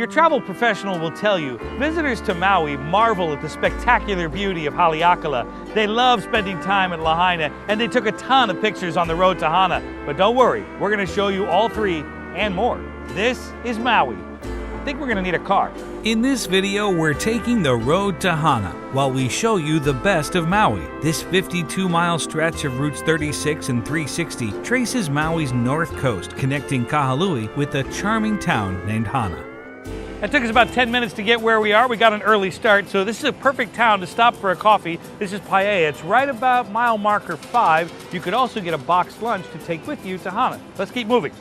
Your travel professional will tell you, visitors to Maui marvel at the spectacular beauty of Haleakala. They love spending time at Lahaina, and they took a ton of pictures on the road to Hana. But don't worry, we're going to show you all three and more. This is Maui. I think we're going to need a car. In this video, we're taking the road to Hana while we show you the best of Maui. This 52-mile stretch of routes 36 and 360 traces Maui's north coast, connecting Kahului with a charming town named Hana. It took us about 10 minutes to get where we are. We got an early start, so this is a perfect town to stop for a coffee. This is Paia. It's right about mile marker 5. You could also get a boxed lunch to take with you to Hana. Let's keep moving.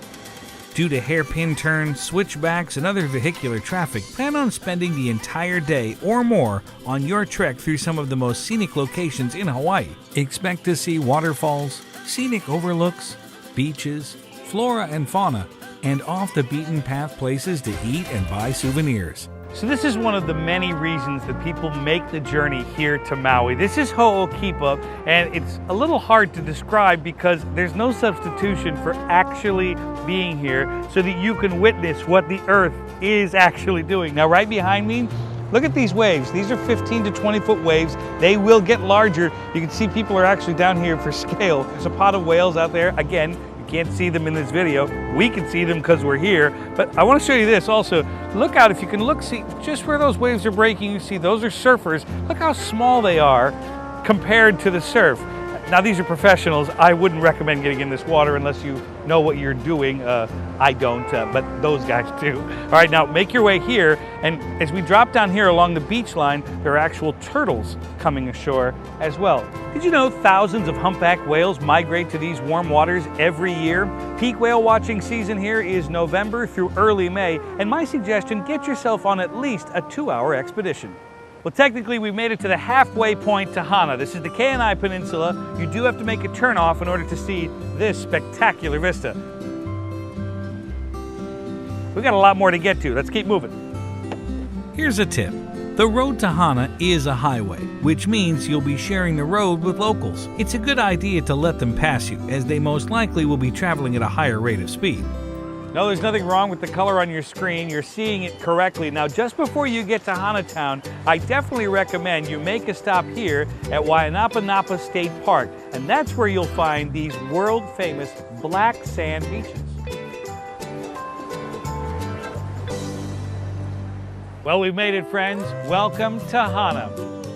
Due to hairpin turns, switchbacks, and other vehicular traffic, plan on spending the entire day or more on your trek through some of the most scenic locations in Hawaii. Expect to see waterfalls, scenic overlooks, beaches, flora and fauna, and off-the-beaten-path places to eat and buy souvenirs. So this is one of the many reasons that people make the journey here to Maui. This is Ho'okipa, and it's a little hard to describe because there's no substitution for actually being here so that you can witness what the earth is actually doing. Now, right behind me, look at these waves. These are 15 to 20-foot waves. They will get larger. You can see people are actually down here for scale. There's a pod of whales out there. Again, can't see them in this video. We can see them because we're here, but I want to show you this also. Look out, if you can look, see just where those waves are breaking, you see those are surfers. Look how small they are compared to the surf. Now, these are professionals. I wouldn't recommend getting in this water unless you know what you're doing. I don't, but those guys do. All right, now make your way here, and as we drop down here along the beach line, there are actual turtles coming ashore as well. Did you know thousands of humpback whales migrate to these warm waters every year? Peak whale watching season here is November through early May, and my suggestion, get yourself on at least a 2-hour expedition. Well, technically, we've made it to the halfway point to Hana. This is the Kenai Peninsula. You do have to make a turnoff in order to see this spectacular vista. We've got a lot more to get to. Let's keep moving. Here's a tip. The road to Hana is a highway, which means you'll be sharing the road with locals. It's a good idea to let them pass you, as they most likely will be traveling at a higher rate of speed. No, there's nothing wrong with the color on your screen. You're seeing it correctly. Now, just before you get to Hana Town, I definitely recommend you make a stop here at Wai'anapanapa State Park, and that's where you'll find these world-famous black sand beaches. Well, we've made it, friends. Welcome to Hana.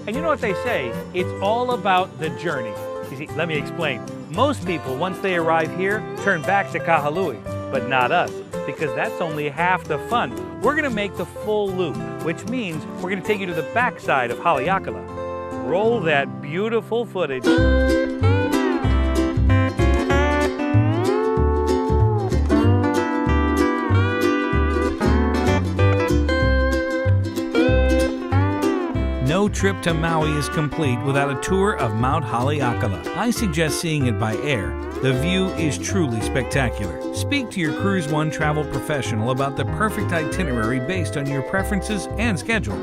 And you know what they say? It's all about the journey. You see, let me explain. Most people, once they arrive here, turn back to Kahului. But not us, because that's only half the fun. We're gonna make the full loop, which means we're gonna take you to the backside of Haleakala. Roll that beautiful footage. No trip to Maui is complete without a tour of Mount Haleakala. I suggest seeing it by air. The view is truly spectacular. Speak to your CruiseOne travel professional about the perfect itinerary based on your preferences and schedule.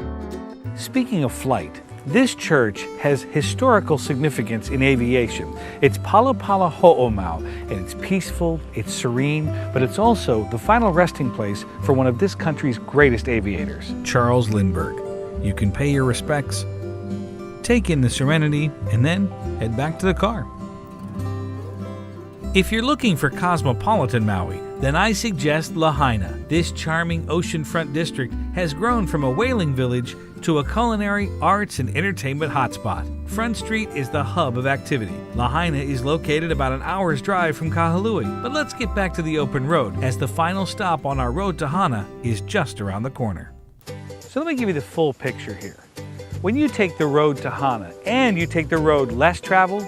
Speaking of flight, this church has historical significance in aviation. It's Palapala Ho'omau, and it's peaceful, it's serene, but it's also the final resting place for one of this country's greatest aviators, Charles Lindbergh. You can pay your respects, take in the serenity, and then head back to the car. If you're looking for cosmopolitan Maui, then I suggest Lahaina. This charming oceanfront district has grown from a whaling village to a culinary, arts, and entertainment hotspot. Front Street is the hub of activity. Lahaina is located about an hour's drive from Kahului. But let's get back to the open road, as the final stop on our road to Hana is just around the corner. So let me give you the full picture here. When you take the road to Hana and you take the road less traveled,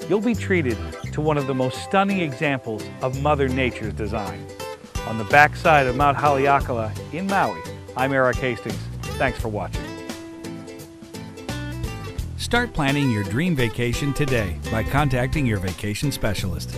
you'll be treated to one of the most stunning examples of Mother Nature's design. On the backside of Mount Haleakala in Maui, I'm Eric Hastings. Thanks for watching. Start planning your dream vacation today by contacting your vacation specialist.